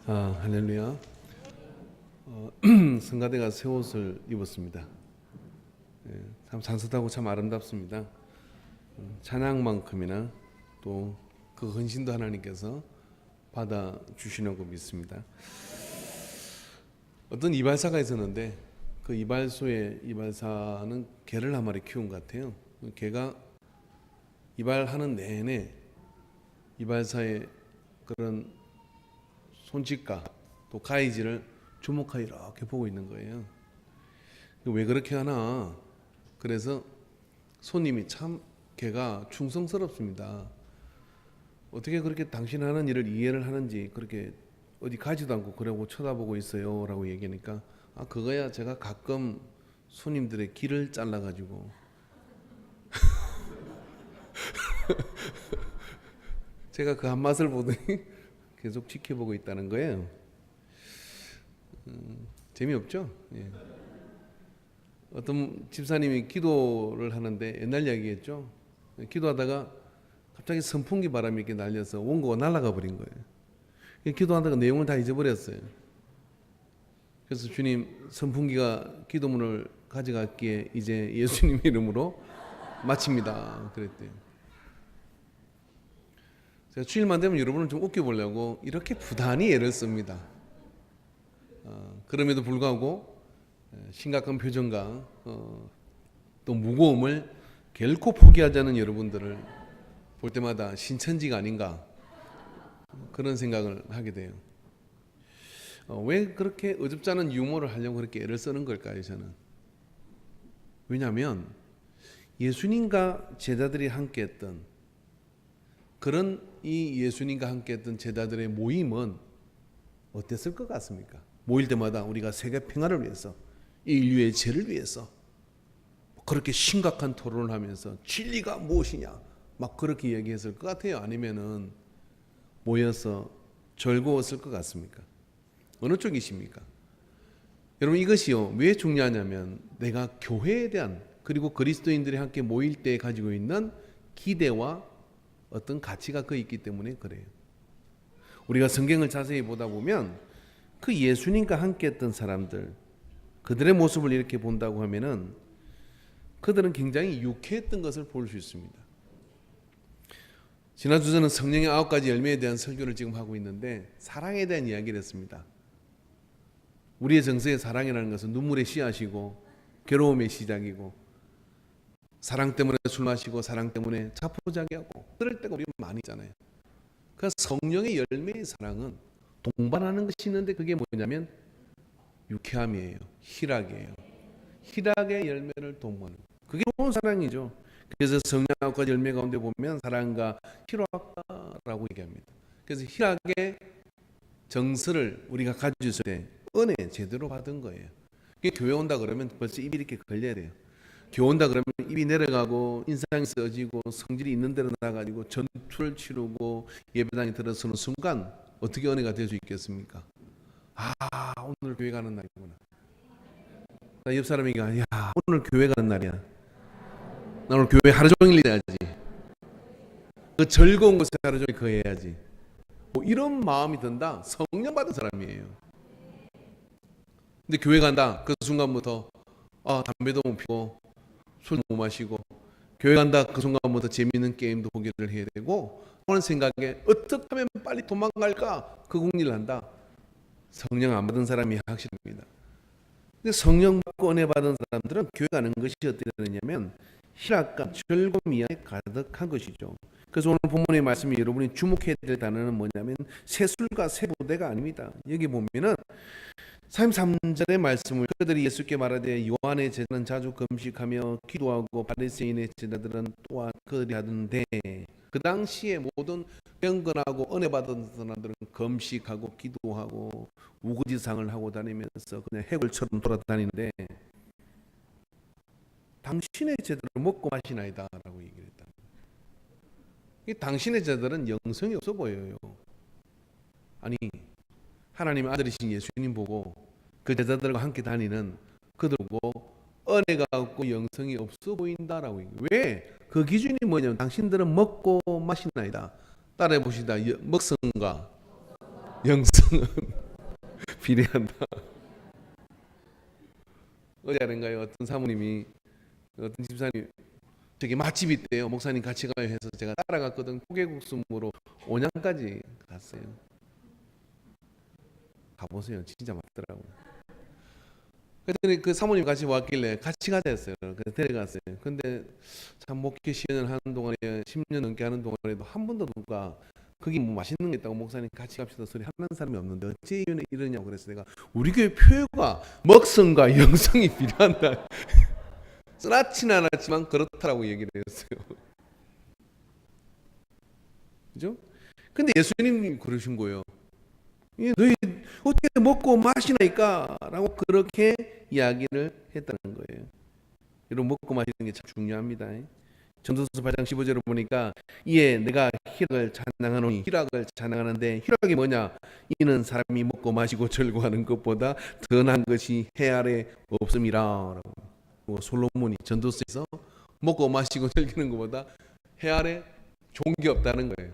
할렐루야. 성가대가 새 옷을 입었습니다. 참 산뜻하고 참 아름답습니다. 찬양만큼이나 또 그 헌신도 하나님께서 받아 주시려고 믿습니다. 어떤 이발사가 있었는데 그 이발소의 이발사는 개를 한 마리 키운 것 같아요. 개가 이발하는 내내 이발사의 그런 손짓과 또 가위질을 주목하여 이렇게 보고 있는 거예요. 왜 그렇게 하나? 그래서 손님이 참 개가 충성스럽습니다. 어떻게 그렇게 당신 하는 일을 이해를 하는지 그렇게 어디 가지도 않고 그러고 쳐다보고 있어요 라고 얘기하니까 그거야 제가 가끔 손님들의 길을 잘라가지고 제가 그 한 맛을 보더니 계속 지켜보고 있다는 거예요. 재미없죠? 예. 어떤 집사님이 기도를 하는데 옛날 이야기겠죠. 기도하다가 갑자기 선풍기 바람이 이렇게 날려서 원고가 날아가 버린 거예요. 기도하다가 내용을 다 잊어버렸어요. 그래서 주님, 선풍기가 기도문을 가져갔기에 이제 예수님 이름으로 마칩니다 그랬대요. 제가 주일만 되면 여러분을 좀 웃겨보려고 이렇게 부단히 애를 씁니다. 그럼에도 불구하고 심각한 표정과 또 무거움을 결코 포기하지 않는 여러분들을 볼 때마다 신천지가 아닌가 그런 생각을 하게 돼요. 왜 그렇게 어줍지 않은 유머를 하려고 그렇게 애를 쓰는 걸까요? 저는 왜냐하면 예수님과 제자들이 함께했던 그런 이 예수님과 함께했던 제자들의 모임은 어땠을 것 같습니까? 모일 때마다 우리가 세계 평화를 위해서 이 인류의 죄를 위해서 그렇게 심각한 토론을 하면서 진리가 무엇이냐 막 그렇게 이야기했을 것 같아요? 아니면은 모여서 즐거웠을 것 같습니까? 어느 쪽이십니까? 여러분 이것이요 왜 중요하냐면 내가 교회에 대한 그리고 그리스도인들이 함께 모일 때 가지고 있는 기대와 어떤 가치가 그 있기 때문에 그래요. 우리가 성경을 자세히 보다 보면 그 예수님과 함께 했던 사람들 그들의 모습을 이렇게 본다고 하면은 그들은 굉장히 유쾌했던 것을 볼 수 있습니다. 지난주 저는 성령의 9가지 열매에 대한 설교를 지금 하고 있는데 사랑에 대한 이야기를 했습니다. 우리의 정서의 사랑이라는 것은 눈물의 씨앗이고 괴로움의 시작이고 사랑 때문에 술 마시고 사랑 때문에 자포자기하고 그럴 때가 우리 많이 있잖아요. 그 성령의 열매의 사랑은 동반하는 것이 있는데 그게 뭐냐면 유쾌함이에요. 희락이에요. 희락의 열매를 동반하는 그게 좋은 사랑이죠. 그래서 성령 9가지 열매 가운데 보면 사랑과 희락과라고 얘기합니다. 그래서 희락의 정서를 우리가 가지고 있을 때 은혜 제대로 받은 거예요. 교회 온다 그러면 벌써 입이 이렇게 걸려야 돼요. 교회 온다 그러면 입이 내려가고 인상이 써지고 성질이 있는 대로 나가지고 전투를 치르고 예배당에 들어서는 순간 어떻게 은혜가 될 수 있겠습니까? 오늘 교회 가는 날이구나. 나 옆 사람에게 야 오늘 교회 가는 날이야. 나 오늘 교회 하루 종일 해야지. 그 즐거운 곳에 하루 종일 그 해야지. 뭐 이런 마음이 든다. 성령 받은 사람이에요. 근데 교회 간다. 그 순간부터 담배도 못 피고 술도 못 마시고 교회 간다. 그 순간부터 재미있는 게임도 보기를 해야 되고 하는 생각에 어떻게 하면 빨리 도망갈까 그 궁리를 한다. 성령 안 받은 사람이 확실합니다. 근데 성령 받고 은혜 받은 사람들은 교회 가는 것이 어떻게 되느냐면 희락과 즐거움 이하에 가득한 것이죠. 그래서 오늘 본문의 말씀이 여러분이 주목해야 될 단어는 뭐냐면 새술과 새보대가 아닙니다. 여기 보면은 33절의 말씀을 그들이 예수께 말하되 요한의 제자는 자주 금식하며 기도하고 바리새인의 제자들은 또한 그들이 하던데 그 당시에 모든 경건하고 은혜 받은 사람들은 금식하고 기도하고 우거지상을 하고 다니면서 그냥 해골처럼 돌아다니는데 당신의 제자들은 먹고 마시나이다 라고 얘기를 했다. 당신의 제자들은 영성이 없어 보여요. 아니 하나님의 아들이신 예수님 보고 그 제자들과 함께 다니는 그들 보고 은혜가 없고 영성이 없어 보인다라고 얘기해요. 왜? 그 기준이 뭐냐면 당신들은 먹고 마시나이다. 따라해 보시다. 먹성과 영성은 비례한다. 어제 아닌가요? 어떤 사모님이 어떤 집사님 저기 맛집 있대요. 목사님 같이 가요 해서 제가 따라갔거든. 포개국수무로 온양까지 갔어요. 가보세요. 진짜 맞더라고요. 그랬더니 그 사모님 같이 왔길래 같이 가자 했어요. 그래서 데려갔어요. 근데 참 목회 시연을 하는 동안에 10년 넘게 하는 동안에도 한 번도 누가 거기 뭐 맛있는 게 있다고 목사님 같이 갑시다 소리 하는 사람이 없는데 어째 이러냐고 그래서 내가 우리 교회 표가 먹성과 영성이 필요한다. 쓰라치는 않았지만 그렇다라고 얘기를 했어요. 그죠? 근데 예수님이 그러신 거예요. 너희 어떻게 먹고 마시나이까? 라고 그렇게 이야기를 했다는 거예요. 이런 먹고 마시는 게 참 중요합니다. 전도서 8장 15절을 보니까 이에 내가 희락을 찬양하노니 희락을 찬양하는데 희락이 뭐냐? 이는 사람이 먹고 마시고 즐거워하는 것보다 더 나은 것이 해 아래 없음이라. 솔로몬이 전도서에서 먹고 마시고 즐기는 것보다 해 아래 좋은 게 없다는 거예요.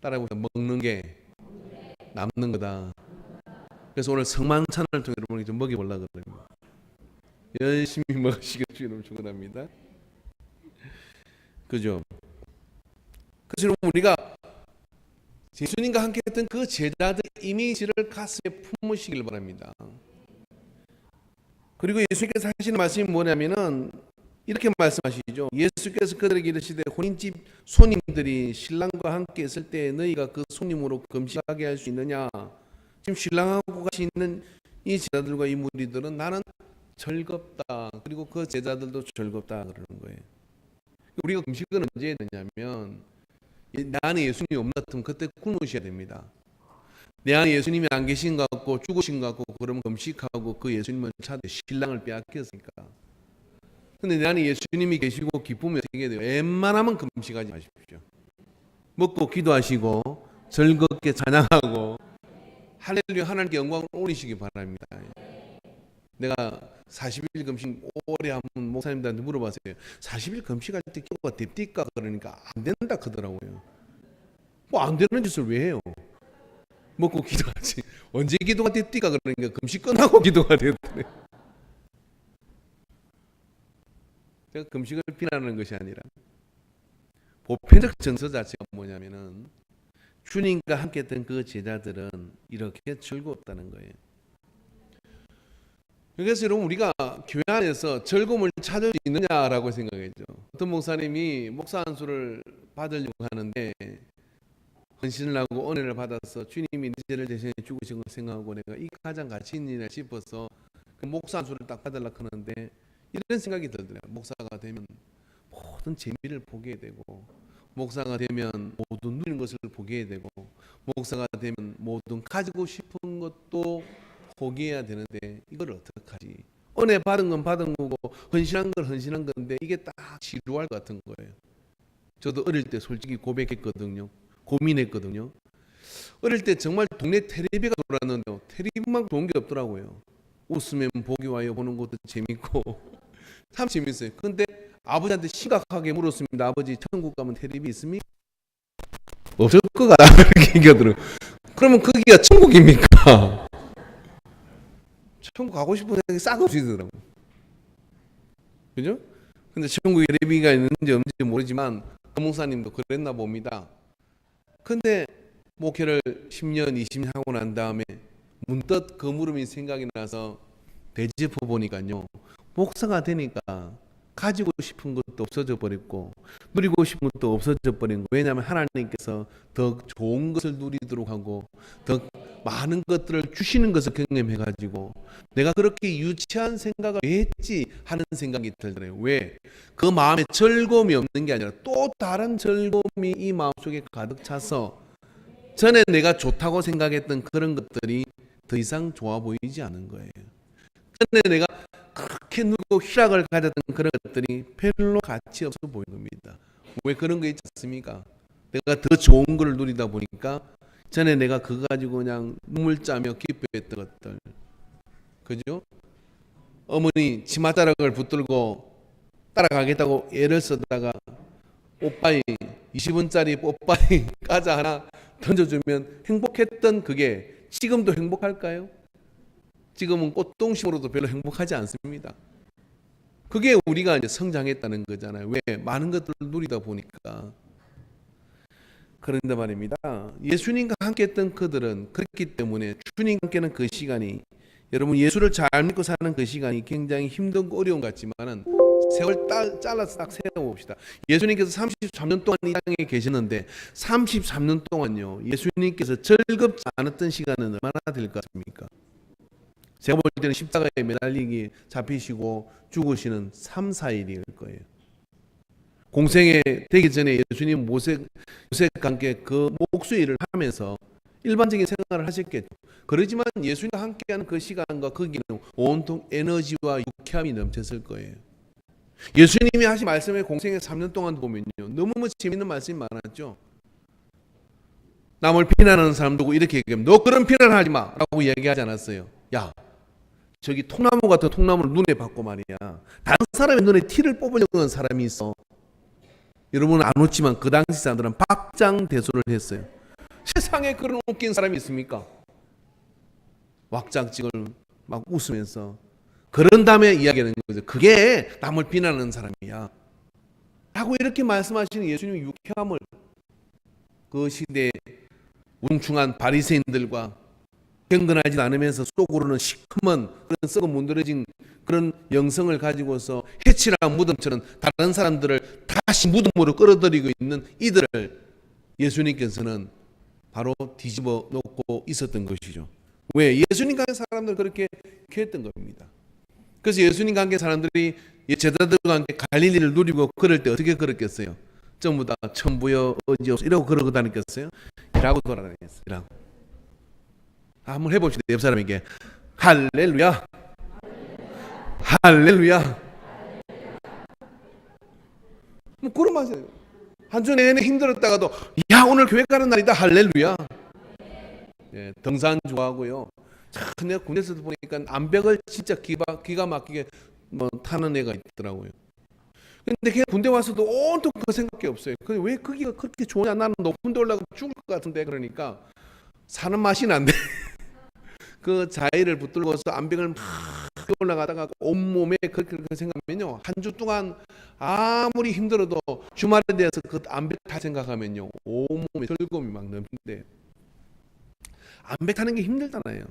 따라해보세요. 먹는 게 남는 거다. 그래서 오늘 성만찬을 통해 여러분에게 좀 먹여보려고 그래요. 열심히 먹으시길 주님 축원합니다. 그죠? 그래서 우리가 예수님과 함께 했던 그 제자들 이미지를 가슴에 품으시길 바랍니다. 그리고 예수님께서 하시는 말씀이 뭐냐면은 이렇게 말씀하시죠. 예수께서 그들에게 이르시되 혼인집 손님들이 신랑과 함께 있을 때 너희가 그 손님으로 금식하게 할 수 있느냐? 지금 신랑하고 같이 있는 이 제자들과 이 무리들은 나는 즐겁다. 그리고 그 제자들도 즐겁다 그러는 거예요. 우리가 금식은 언제 해야 되냐면 내 안에 예수님이 없는 것 같으면 그때 굶으셔야 됩니다. 내 안에 예수님이 안 계신 것 같고 죽으신 것 같고 그러면 금식하고 그 예수님을 찾아 신랑을 빼앗겼으니까. 근데 내 안에 예수님이 계시고 기쁨이 어떻게 돼요? 웬만하면 금식하지 마십시오. 먹고 기도하시고 즐겁게 찬양하고 할렐루야 하나님께 영광을 올리시기 바랍니다. 내가 40일 금식 오래 한번 목사님들한테 물어봤어요. 40일 금식할 때 기도가 됩니까? 그러니까 안 된다 하더라고요. 뭐 안 되는 짓을 왜 해요? 먹고 기도하지. 언제 기도가 됩니까? 그러니까 금식 끝나고 기도가 됐더래. 제가 금식을 비난하는 것이 아니라 보편적 정서 자체가 뭐냐면은 주님과 함께 했던 그 제자들은 이렇게 즐거웠다는 거예요. 그래서 여러분 우리가 교회 안에서 즐거움을 찾을 수 있느냐라고 생각했죠. 어떤 목사님이 목사 안수를 받으려고 하는데 헌신을 하고 은혜를 받아서 주님이 내 죄를 대신해 죽으신 걸 생각하고 내가 이 가장 가치 있는 일이라 싶어서 그 목사 안수를 딱 받으려고 하는데 이런 생각이 들더라고요. 목사가 되면 모든 재미를 보게 되고 목사가 되면 모든 누리는 것을 보게 되고 목사가 되면 모든 가지고 싶은 것도 포기해야 되는데 이걸 어떡하지? 은혜 받은 건 받은 거고 헌신한 건 헌신한 건데 이게 딱 지루할 것 같은 거예요. 저도 어릴 때 솔직히 고백했거든요. 고민했거든요. 어릴 때 정말 동네 테레비가 돌았는데 테레비만 좋은 게 없더라고요. 웃으면 복이 와요 보는 것도 재밌고 참 재밌어요. 근데 아버지한테 심각하게 물었습니다. 아버지 천국 가면 테레비 있습니까? 없을 것 같다 그렇게 얘기하더라고요. 그러면 거기가 천국입니까? 천국 가고 싶은 생각이 싹 없으시더라고요. 그죠? 근데 천국에 테레비가 있는지 없는지 모르지만 그 목사님도 그랬나 봅니다. 근데 목회를 10년, 20년 하고 난 다음에 문득 그 물음이 생각이 나서 되짚어 보니까요. 목사가 되니까 가지고 싶은 것도 없어져 버렸고 누리고 싶은 것도 없어져 버린 거예요. 왜냐하면 하나님께서 더 좋은 것을 누리도록 하고 더 많은 것들을 주시는 것을 경험해 가지고 내가 그렇게 유치한 생각을 왜 했지 하는 생각이 들더래요. 왜? 그 마음에 즐거움이 없는 게 아니라 또 다른 즐거움이 이 마음속에 가득 차서 전에 내가 좋다고 생각했던 그런 것들이 더 이상 좋아 보이지 않은 거예요. 전에 내가 그렇게 누리고 희락을 가졌던 그런 것들이 별로 가치 없어 보이는 겁니다. 왜 그런 거 있지 않습니까? 내가 더 좋은 걸 누리다 보니까 전에 내가 그거 가지고 그냥 눈물 짜며 기뻐했던 것들, 그죠? 어머니 치맛자락을 붙들고 따라가겠다고 애를 쓰다가 오빠이 20원짜리 오빠이 과자 하나 던져주면 행복했던 그게 지금도 행복할까요? 지금은 꽃동심으로도 별로 행복하지 않습니다. 그게 우리가 이제 성장했다는 거잖아요. 왜? 많은 것들을 누리다 보니까. 그런데 말입니다. 예수님과 함께 했던 그들은 그렇기 때문에 주님과 함께는 그 시간이, 여러분 예수를 잘 믿고 사는 그 시간이 굉장히 힘들고 어려운 것 같지만은 세월 잘라서 딱 세워봅시다. 예수님께서 33년 동안 이 땅에 계셨는데 33년 동안요 예수님께서 즐겁지 않았던 시간은 얼마나 될 것 같습니까? 제가 볼 때는 십자가에 매달리기 잡히시고 죽으시는 3, 4일일 거예요. 공생에 되기 전에 예수님 모색과 함께 그 목수일을 하면서 일반적인 생활을 하셨겠죠. 그러지만 예수님과 함께하는 그 시간과 거기는 온통 에너지와 유쾌함이 넘쳤을 거예요. 예수님이 하신 말씀에 공생에 3년 동안 보면요 너무 재밌는 말씀이 많았죠. 남을 비난하는 사람도 이렇게 얘기하면 너 그런 비난하지 마 라고 얘기하지 않았어요. 야, 저기 통나무 같은 통나무를 눈에 받고 말이야, 다른 사람의 눈에 티를 뽑으려는 사람이 있어. 여러분은 안 웃지만 그 당시 사람들은 박장대소를 했어요. 세상에 그런 웃긴 사람이 있습니까? 왁장찍을 막 웃으면서 그런 다음에 이야기하는 거죠. 그게 남을 비난하는 사람이야 라고 이렇게 말씀하시는 예수님의 유쾌함을 그 시대에 웅충한 바리새인들과 경건하지 않으면서 속으로는 시커먼 그런 썩어 문드러진 그런 영성을 가지고서 해칠한 무덤처럼 다른 사람들을 다시 무덤으로 끌어들이고 있는 이들을 예수님께서는 바로 뒤집어 놓고 있었던 것이죠. 왜? 예수님과 함께 사람들 그렇게 했던 겁니다. 그래서 예수님과 함께 사람들이 제자들과 함께 갈릴리를 누리고 그럴 때 어떻게 걸었겠어요? 전부 다 천부여 어지없어 이러고 걸어 다녔겠어요? 이라고 돌아다녔어요. 이라고. 한번 해봅시다. 옆 사람에게 할렐루야, 할렐루야. 뭐 그런 맛이에요. 한 주 내내 힘들었다가도 야 오늘 교회 가는 날이다 할렐루야. 예, 등산 좋아하고요. 참 내가 군대에서도 보니까 암벽을 진짜 기가 막히게 뭐 타는 애가 있더라고요. 근데 걔 군대 와서도 온통 그 생각이 없어요. 왜 거기가 그렇게 좋으냐? 나는 높은 데 올라가면 죽을 것 같은데. 그러니까 사는 맛이 난데 그 자의를 붙들고서 암벽을 막 올라가다가 온몸에 그렇게 생각하면요 한 주 동안 아무리 힘들어도 주말에 대해서 그 암벽 다 생각하면요 온몸에 즐거움이 막 넘치는데, 암벽 타는 게 힘들잖아요.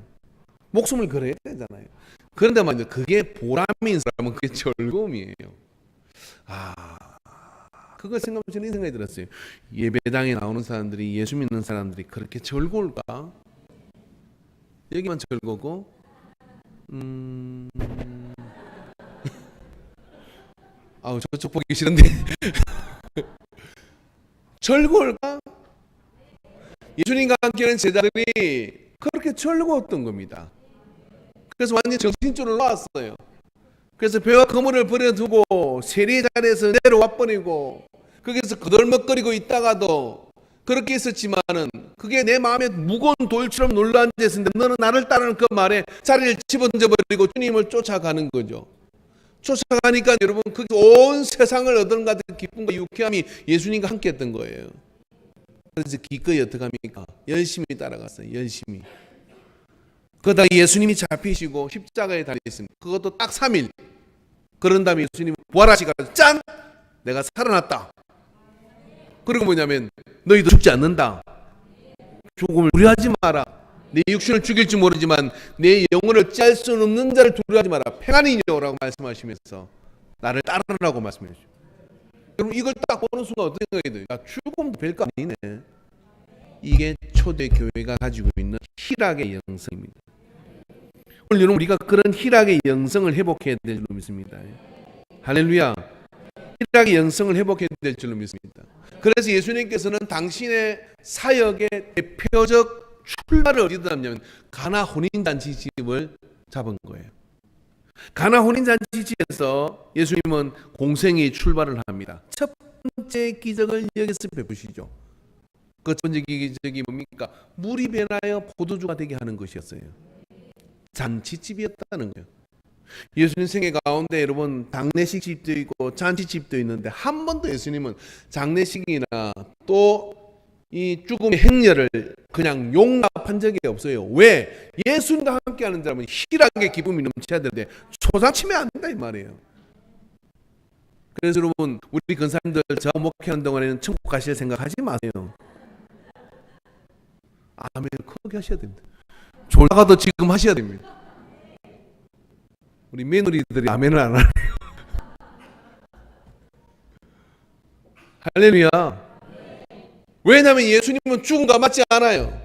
목숨을 걸어야 되잖아요. 그런데 말이죠 그게 보람인 사람은 그게 즐거움이에요. 그걸 생각하면 저는 이 생각이 들었어요. 예배당에 나오는 사람들이, 예수 믿는 사람들이 그렇게 즐거울까? 여기만 즐거고 저쪽 보기 싫은데 즐거울까? 예수님과 함께하는 제자들이 그렇게 즐거웠던 겁니다. 그래서 완전히 정신줄을 놓았어요. 그래서 배와 그물을 버려두고 세리 자리에서 내려와 버리고 거기서 거들먹거리고 있다가도 그렇게 있었지만은 그게 내 마음에 무거운 돌처럼 눌러앉아 있었는데 너는 나를 따르는 그 말에 자리를 집어던져버리고 주님을 쫓아가는 거죠. 쫓아가니까 여러분 그 온 세상을 얻은 것 같은 기쁨과 유쾌함이 예수님과 함께 했던 거예요. 그래서 기꺼이 어떻게 합니까? 열심히 따라갔어요. 열심히. 그러다 예수님이 잡히시고 십자가에 달리셨습니다. 그것도 딱 3일. 그런 다음에 예수님이 부활하시고 짠! 내가 살아났다. 그리고 뭐냐면 너희도 죽지 않는다. 죽음을 두려워하지 마라. 내 육신을 죽일지 모르지만 내 영혼을 짤 수 없는 자를 두려워하지 마라. 평안이요라고 말씀하시면서 나를 따르라고 말씀해 주시죠. 여러분 이걸 딱 보는 순간 어떤 생각이 들어요? 야, 죽음도 별거 아니네. 이게 초대 교회가 가지고 있는 희락의 영성입니다. 오늘 여러분 우리가 그런 희락의 영성을 회복해야 될 줄로 믿습니다. 할렐루야. 희락의 영성을 회복해야 될 줄로 믿습니다. 그래서 예수님께서는 당신의 사역의 대표적 출발을 어디다 잡냐면 가나 혼인잔치집을 잡은 거예요. 가나 혼인잔치집에서 예수님은 공생의 출발을 합니다. 첫 번째 기적을 여기서 베푸시죠. 그 첫 번째 기적이 뭡니까? 물이 변하여 포도주가 되게 하는 것이었어요. 잔치집이었다는 거예요. 예수님 생애 가운데 여러분 장례식 집도 있고 잔치집도 있는데 한 번도 예수님은 장례식이나 또 이 죽음의 행렬을 그냥 용납한 적이 없어요. 왜? 예수님과 함께하는 사람은 희락의 기쁨이 넘쳐야 되는데 초상치면 안 된다 이 말이에요. 그래서 여러분, 우리 근사님들 저 목회하는 동안에는 천국 가실 생각하지 마세요. 아멘 크게 하셔야 됩니다. 졸다가도 지금 하셔야 됩니다. 우리 며느리들이 아멘을 안 하네요. 할렐루야. 왜냐하면 예수님은 죽음과 맞지 않아요.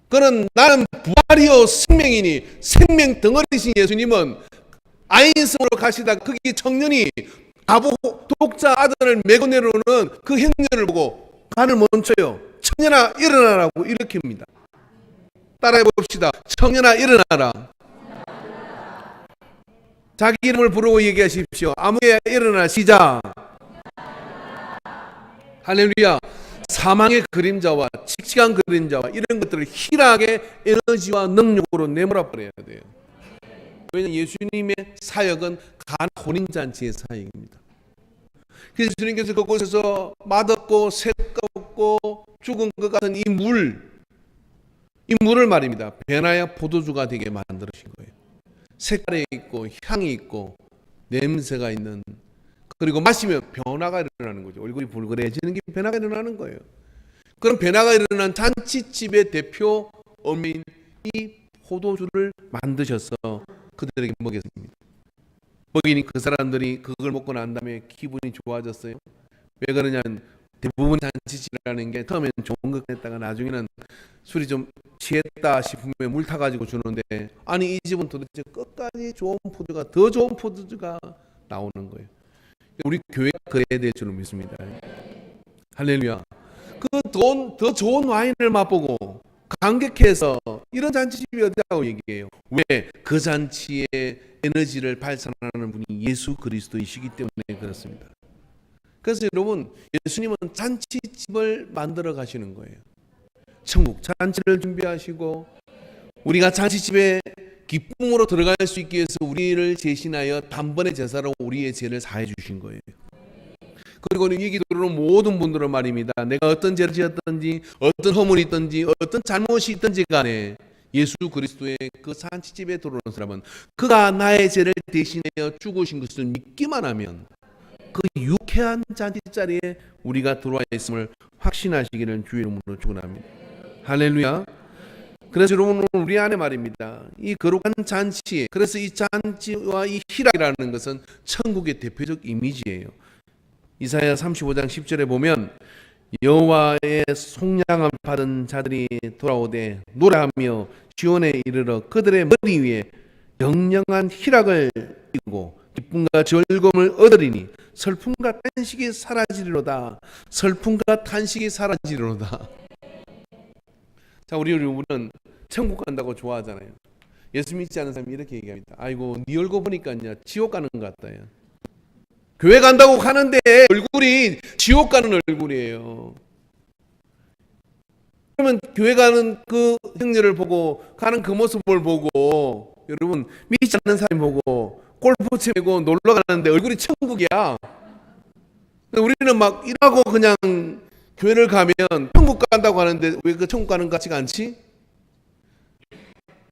그는 나는 부활이요 생명이니 생명 덩어리신 예수님은 아인성으로 가시다가 거기 청년이 가보 독자 아들을 메고 내려오는 그 행렬을 보고 간을 멈춰요. 청년아 일어나라고 일으킵니다. 따라해 봅시다. 청년아 일어나라. 자기 이름을 부르고 얘기하십시오. 아무개 일어나 시작. 할렐루야. 사망의 그림자와 칙칙한 그림자와 이런 것들을 희락의 에너지와 능력으로 내몰아 버려야 돼요. 왜냐하면 예수님의 사역은 간 혼인잔치의 사역입니다. 그래서 주님께서 그곳에서 맛없고 새껍고 죽은 것 같은 이 물을 말입니다. 변화의 포도주가 되게 만들으신 거예요. 색깔이 있고 향이 있고 냄새가 있는, 그리고 마시면 변화가 일어나는 거죠. 얼굴이 붉어지는 게 변화가 일어나는 거예요. 그런 변화가 일어난 잔치집의 대표 어민 이 포도주를 만드셔서 그들에게 먹였습니다. 먹이니 그 사람들이 그걸 먹고 난 다음에 기분이 좋아졌어요. 왜 그러냐면 대부분 잔치집이라는 게 처음에는 좋은 것 같다가 나중에는 술이 좀 취했다 싶으면 물 타가지고 주는데, 아니 이 집은 도대체 끝까지 좋은 포도주가, 더 좋은 포도주가 나오는 거예요. 우리 교회가 그래야 될 줄로 믿습니다. 할렐루야. 더 좋은 와인을 맛보고 감격해서 이런 잔치집이 어디라고 얘기해요. 왜? 그 잔치의 에너지를 발산하는 분이 예수 그리스도이시기 때문에 그렇습니다. 그래서 여러분, 예수님은 잔치집을 만들어 가시는 거예요. 천국 잔치를 준비하시고 우리가 잔치집에 기쁨으로 들어갈 수 있기 위해서 우리를 대신하여 단번에 제사로 우리의 죄를 사해 주신 거예요. 그리고 이 기도로는 모든 분들은 말입니다. 내가 어떤 죄를 지었든지 어떤 허물이 있든지 어떤 잘못이 있든지 간에 예수 그리스도의 그 잔치집에 들어오는 사람은 그가 나의 죄를 대신하여 죽으신 것을 믿기만 하면 그 유쾌한 잔치자리에 우리가 들어와 있음을 확신하시기를 주의 이름으로 축원합니다. 할렐루야. 그래서 여러분, 우리 안에 말입니다. 이 거룩한 잔치, 그래서 이 잔치와 이 희락이라는 것은 천국의 대표적 이미지예요. 이사야 35장 10절에 보면 여호와의 속량함 받은 자들이 돌아오되 노래하며 지온에 이르러 그들의 머리 위에 영영한 희락을 이고 기쁨과 즐거움을 얻으리니 슬픔과 탄식이 사라지리로다. 슬픔과 탄식이 사라지리로다. 자, 우리 여러분은 천국 간다고 좋아하잖아요. 예수 믿지 않은 사람이 이렇게 얘기합니다. 아이고 네 얼굴 보니까 지옥 가는 것 같다. 교회 간다고 가는데 얼굴이 지옥 가는 얼굴이에요. 그러면 교회 가는 그 행렬을 보고 가는 그 모습을 보고 여러분, 믿지 않는 사람이 보고 골프 치고 놀러 가는데 얼굴이 천국이야. 우리는 막 일하고 그냥 교회를 가면 천국 간다고 하는데 왜 그 천국 가는 것 같지가 않지?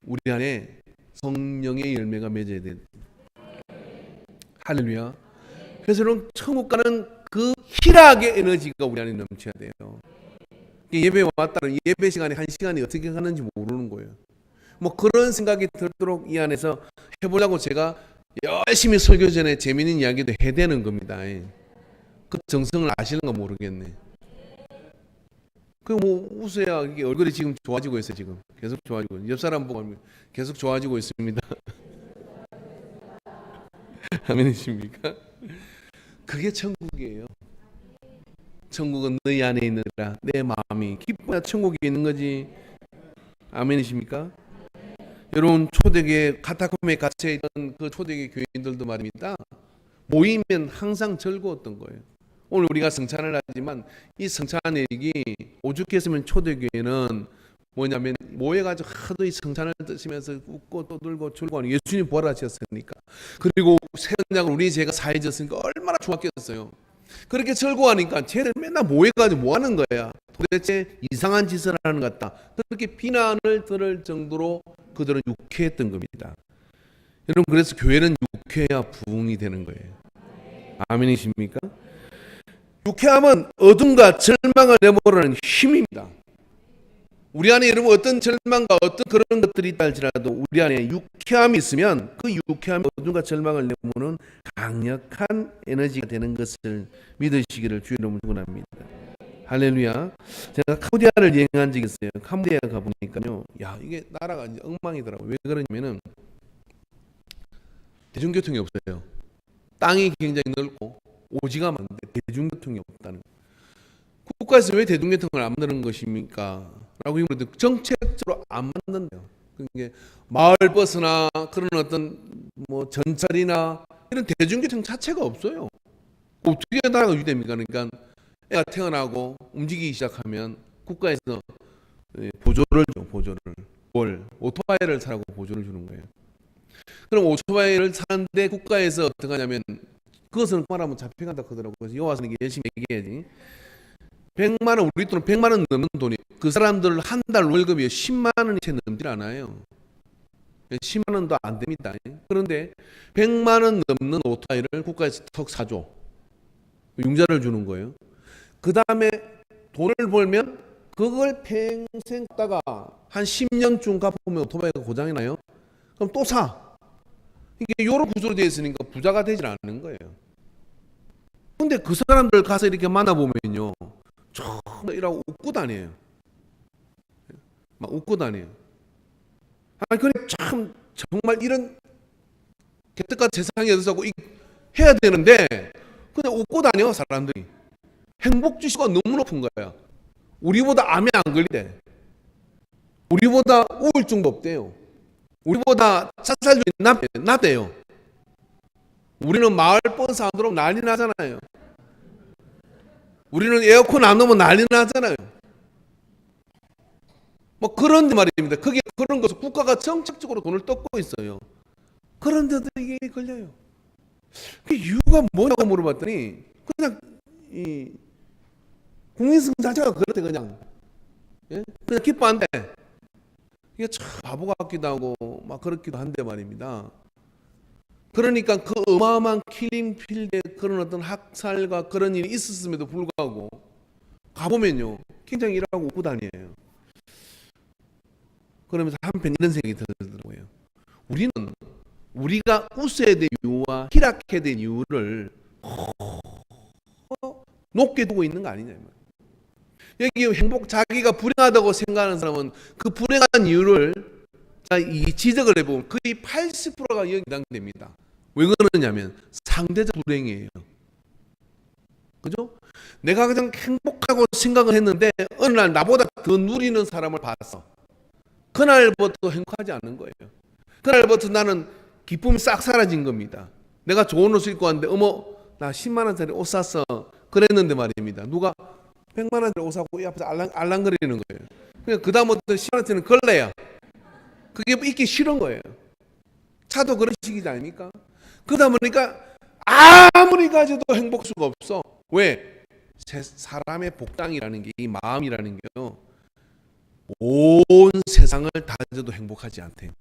우리 안에 성령의 열매가 맺어야 돼. 할렐루야. 그래서 여러분, 천국 가는 그 희락의 에너지가 우리 안에 넘쳐야 돼요. 예배 왔다는 예배 시간에 한 시간이 어떻게 가는지 모르는 거예요. 뭐 그런 생각이 들도록 이 안에서 해보려고 제가 열심히 설교 전에 재미있는 이야기도 해야 되는 겁니다. 그 정성을 아시는가 모르겠네. 그 뭐 웃어야 이게 얼굴이 지금 좋아지고 있어요. 지금 계속 좋아지고, 옆 사람 보고 계속 좋아지고 있습니다. 아멘이십니까? 그게 천국이에요. 천국은 너희 안에 있느라 내 마음이 기뻐야 천국에 있는 거지. 아멘이십니까? 여러분, 초대교회 카타콤에 갇혀있던 그 초대교회 교인들도 말입니다. 모이면 항상 즐거웠던 거예요. 오늘 우리가 성찬을 하지만 이 성찬일이 오죽했으면 초대교회는 뭐냐면 모여가지고 하도 이 성찬을 드시면서 웃고 떠들고 즐거워하는, 예수님 부활하셨으니까. 그리고 새언약을 우리 죄가 사해졌으니까 얼마나 좋았겠어요. 그렇게 철거하니까 쟤들 맨날 모여가지고 뭐 하는 거야? 도대체 이상한 짓을 하는 것 같다. 그렇게 비난을 들을 정도로 그들은 유쾌했던 겁니다. 여러분, 그래서 교회는 유쾌해야 부흥이 되는 거예요. 아멘이십니까? 유쾌함은 어둠과 절망을 내모르는 힘입니다. 우리 안에 여러분 어떤 절망과 어떤 그런 것들이 있다 할지라도 우리 안에 유쾌함이 있으면 그 유쾌함이 어둠과 절망을 내모는 강력한 에너지가 되는 것을 믿으시기를 주의 이름으로 축원합니다. 할렐루야. 제가 캄보디아를 여행한 적이 있어요. 캄보디아 가보니까요, 야, 이게 나라가 이제 엉망이더라고요. 왜 그러냐면은 대중교통이 없어요. 땅이 굉장히 넓고 오지가 많은데 대중교통이 없다는 거예요. 국가에서 왜 대중교통을 안 만드는 것입니까? 라고 물어도 정책적으로 안 만든대요. 그게 마을 버스나 그런 어떤 뭐 전철이나 이런 대중교통 자체가 없어요. 어떻게 나라가 유지됩니까? 그러니까 애가 태어나고 움직이기 시작하면 국가에서 보조를 줘, 보조를. 오토바이를 사라고 보조를 주는 거예요. 그럼 오토바이를 사는데 국가에서 어떻게 하냐면 그것은 말하면 잡혀간다 그러더라고요. 그래서 여와서 이게 열심히 얘기해야지. 100만 원, 우리 돈은 100만 원 넘는 돈이, 그 사람들 한 달 월급이 10만 원이 채 넘질 않아요. 10만 원도 안 됩니다. 그런데 100만 원 넘는 오토바이를 국가에서 턱 사줘. 융자를 주는 거예요. 그 다음에 돈을 벌면 그걸 평생 갖다가 한 10년쯤 갚으면 오토바이가 고장이 나요. 그럼 또 사. 이게 이런 구조로 되어 있으니까 부자가 되질 않는 거예요. 근데 그 사람들 가서 이렇게 만나보면요, 정말 이라고 웃고 다녀요. 막 웃고 다녀요. 아니, 그래, 참, 정말 이런 개떡같은 세상에 어디서 해야 되는데, 그냥 웃고 다녀, 사람들이. 행복지수가 너무 높은 거야. 우리보다 암에 안 걸리대. 우리보다 우울증도 없대요. 우리보다 자살률이 낮대요. 우리는 마을 버스 안 들어오면 난리 나잖아요. 우리는 에어컨 안 넣으면 난리 나잖아요. 뭐 그런 말입니다. 그게 그런 것을 국가가 정책적으로 돈을 뜯고 있어요. 그런데도 이게 걸려요. 그 이유가 뭐냐고 물어봤더니 그냥 이 국민성 자체가 그렇대. 그냥 그냥 기뻐한대. 이게 참 바보 같기도 하고 막 그렇기도 한데 말입니다. 그러니까 그 어마어마한 킬링필드에 그런 어떤 학살과 그런 일이 있었음에도 불구하고 가보면요, 굉장히 일하고 웃고 다녀요. 그러면서 한편 이런 생각이 들더라고요. 우리는 우리가 웃어야 될 이유와 희락해야 될 이유를 높게 두고 있는 거 아니냐. 여기 자기가 불행하다고 생각하는 사람은 그 불행한 이유를 이 지적을 해보면 거의 80%가 여기 해당됩니다. 왜 그러냐면 상대적 불행이에요. 그죠? 내가 가장 행복하고 생각을 했는데 어느 날 나보다 더 누리는 사람을 봤어. 그날부터 행복하지 않는 거예요. 그날부터 나는 기쁨이 싹 사라진 겁니다. 내가 좋은 옷을 입고 왔는데 어머, 나 10만 원짜리 옷 샀어. 그랬는데 말입니다. 누가 100만 원짜리 옷 사고 이 앞에서 알랑거리는 거예요. 그러니까 그 다음부터 10만 원짜리는 걸레야. 그게 입기 싫은 거예요. 차도 그런 식이지 아닙니까? 그러다 보니까 아무리 가져도 행복할 수가 없어. 왜? 사람의 복당이라는 게, 이 마음이라는 게요, 온 세상을 다 가져도 행복하지 않대요.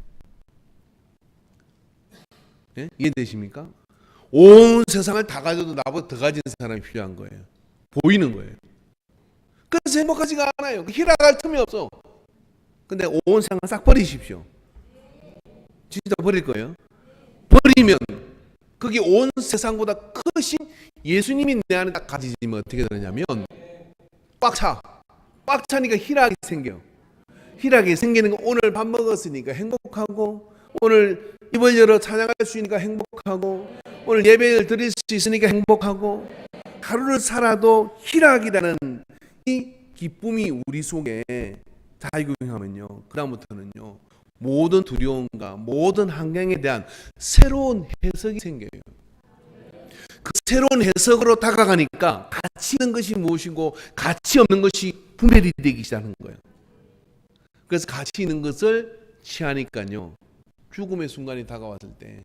예? 이해되십니까? 온 세상을 다 가져도 나보다 더 가진 사람이 필요한 거예요. 보이는 거예요. 그래서 행복하지가 않아요. 희락할 틈이 없어. 근데 온 세상을 싹 버리십시오. 진짜 버릴 거예요. 버리면 그게 온 세상보다 크신 예수님이 내 안에 딱 가지면 어떻게 되느냐면 꽉 차. 꽉 차니까 희락이 생겨. 희락이 생기는 건 오늘 밥 먹었으니까 행복하고, 오늘 입을 열어 찬양할 수 있으니까 행복하고, 오늘 예배를 드릴 수 있으니까 행복하고, 하루를 살아도 희락이라는 이 기쁨이 우리 속에 자리구경하면요, 그 다음부터는요, 모든 두려움과 모든 환경에 대한 새로운 해석이 생겨요. 그 새로운 해석으로 다가가니까 가치 있는 것이 무엇이고 가치 없는 것이 분별이 되기 시작하는 거예요. 그래서 가치 있는 것을 취하니까요, 죽음의 순간이 다가왔을 때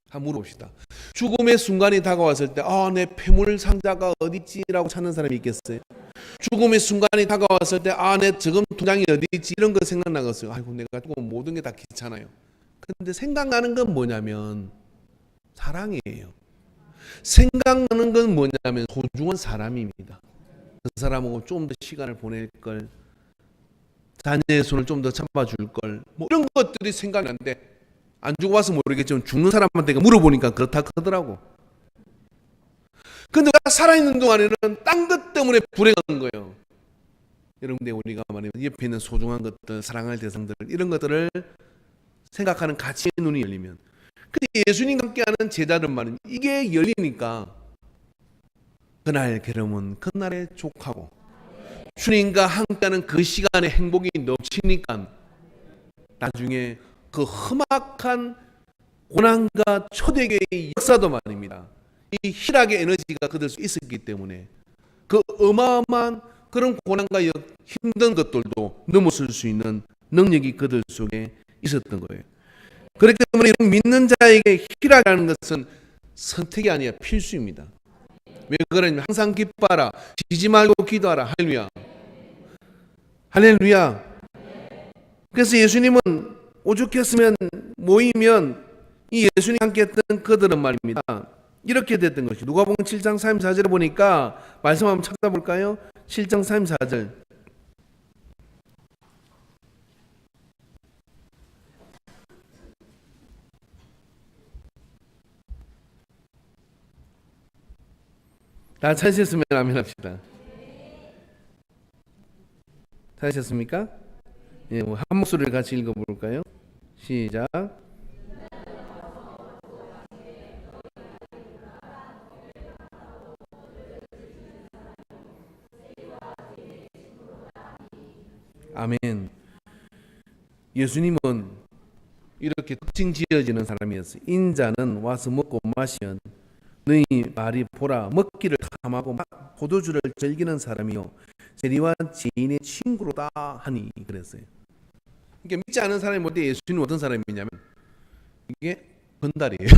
한번 물어봅시다. 죽음의 순간이 다가왔을 때 내 폐물 상자가 어디 있지라고 찾는 사람이 있겠어요? 죽음의 순간이 다가왔을 때 내 저금 통장이 어디 있지 이런 거 생각나겠어요? 아이고 내가 죽으면 모든 게 다 귀찮아요. 근데 생각나는 건 뭐냐면 사랑이에요. 생각나는 건 뭐냐면 소중한 사람입니다. 그 사람하고 좀 더 시간을 보낼 걸, 자녀의 손을 좀 더 잡아줄 걸, 뭐 이런 것들이 생각나는데 안 죽어봐서 모르겠지만 죽는 사람한테 물어보니까 그렇다 하더라고. 근데 우리가 살아있는 동안에는 딴 것 때문에 불행한 거예요. 여러분들 우리가 말하면 옆에 있는 소중한 것들, 사랑할 대상들 이런 것들을 생각하는 가치의 눈이 열리면, 근데 예수님과 함께하는 제자들 말은 이게 열리니까 그날 괴로움은 그날에 족하고 주님과 함께하는 그 시간에 행복이 넘치니까 나중에 그 험악한 고난과 초대교회의 역사도 말입니다. 이 희락의 에너지가 그들 수 있었기 때문에 그 어마어마한 그런 고난과 힘든 것들도 넘어설 수 있는 능력이 그들 속에 있었던 거예요. 그렇기 때문에 이런 믿는 자에게 희락이라는 것은 선택이 아니라 필수입니다. 왜 그러냐면 항상 기뻐하라, 지지 말고 기도하라. 할렐루야. 할렐루야. 그래서 예수님은 오죽했으면 모이면 이 예수님 함께 했던 그들은 말입니다. 이렇게 됐던 것이 누가복음 7장 34절에 보니까 말씀 한번 찾아볼까요? 7장 34절. 다 찾으셨으면 아멘 합시다. 찾으셨습니까? 예, 한 목소리를 같이 읽어볼까요? 시작. 아멘. 예수님은 이렇게 특징 지어지는 사람이었어요. 인자는 와서 먹고 마시면 너희 말이 보라 먹기를 탐하고 포도주를 즐기는 사람이요 세리와 지인의 친구로다 하니 그랬어요. 그러니까 믿지 않은 사람이 볼 때 예수님은 어떤 사람이냐면 이게 건달이에요.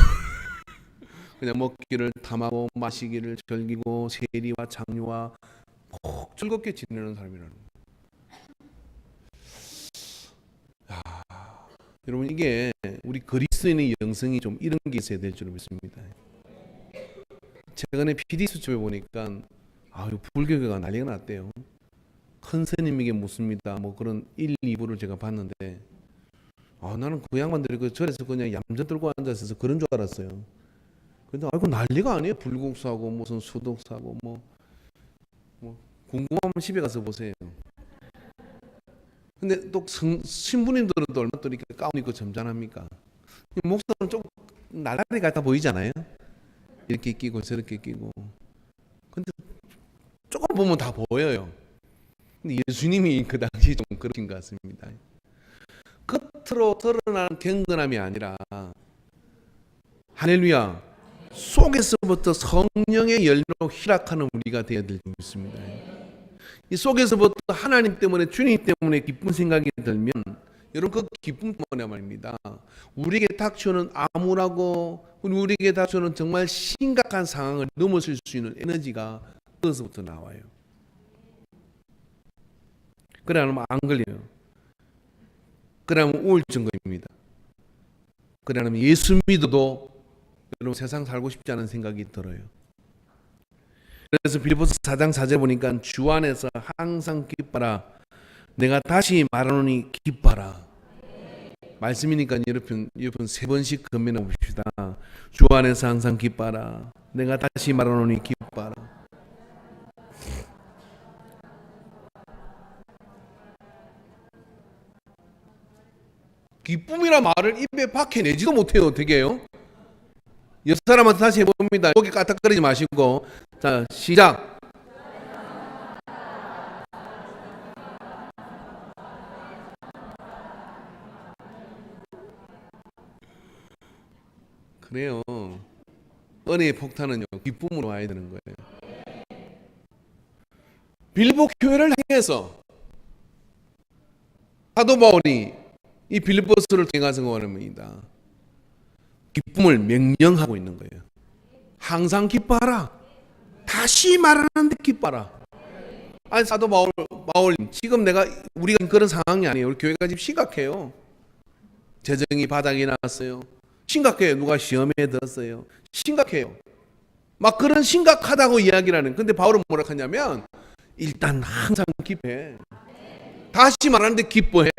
그냥 먹기를 탐하고 마시기를 즐기고 세리와 장류와 꼭 즐겁게 지내는 사람이라는 거예요. 여러분 이게 우리 그리스도인의 영성이 좀 이런 게 있어야 될 줄 믿습니다. 최근에 PD 수첩에 보니까 불교계가 난리가 났대요. 큰 스님에게 묻습니다. 뭐 그런 1, 2부를 제가 봤는데 나는 그 양반들이 그 절에서 그냥 얌전 들고 앉아서 그런 줄 알았어요. 근데 난리가 아니에요. 불국사고 무슨 수독사고 뭐 궁금하면 집에 가서 보세요. 근데 또 신부님들은 또 얼마나 또 이렇게 가운 입고 점잖합니까? 목사는 좀 날라리 같아 보이잖아요. 이렇게 끼고 저렇게 끼고. 근데 조금 보면 다 보여요. 근데 예수님이 그 당시 좀 그러신 것 같습니다. 겉으로 드러나는 경건함이 아니라 할렐루야 속에서부터 성령의 열매로 희락하는 우리가 되어야 될 줄 믿습니다. 이 속에서부터 하나님 때문에 주님 때문에 기쁜 생각이 들면 여러분 그 기쁨 때문에 말입니다. 우리에게 닥쳐오는 암울하고 우리에게 닥쳐오는 정말 심각한 상황을 넘어설 수 있는 에너지가 그것부터 나와요. 그래 하면 안 걸려요. 그래 하면 우울증 걸립니다. 그래 하면 예수 믿어도 여러분 세상 살고 싶지 않은 생각이 들어요. 그래서 빌립보서 4장 4절 보니까 주 안에서 항상 기뻐라. 내가 다시 말하노니 기뻐라. 말씀이니까 여러분 세 번씩 건면해 봅시다. 주 안에서 항상 기뻐라. 내가 다시 말하노니 기뻐라. 기쁨이란 말을 입에 박혀내지도 못해요. 어떻게 해요? 옆 사람한테 다시 해봅니다. 여기 까딱거리지 마시고 자 시작. 그래요. 은혜의 폭탄은요 기쁨으로 와야 되는 거예요. 빌립보 교회를 향해서 사도 바울이 이 빌립보서를 통해서 원합니다. 기쁨을 명령하고 있는 거예요. 항상 기뻐하라. 다시 말하는데 기뻐하라. 아니 사도 바울 지금 우리가 그런 상황이 아니에요. 우리 교회가 지금 심각해요. 재정이 바닥이 났어요. 심각해요. 누가 시험에 들었어요. 심각해요. 막 그런 심각하다고 이야기를 하는. 근데 바울은 뭐라 하냐면 일단 항상 기뻐해. 다시 말하는데 기뻐해.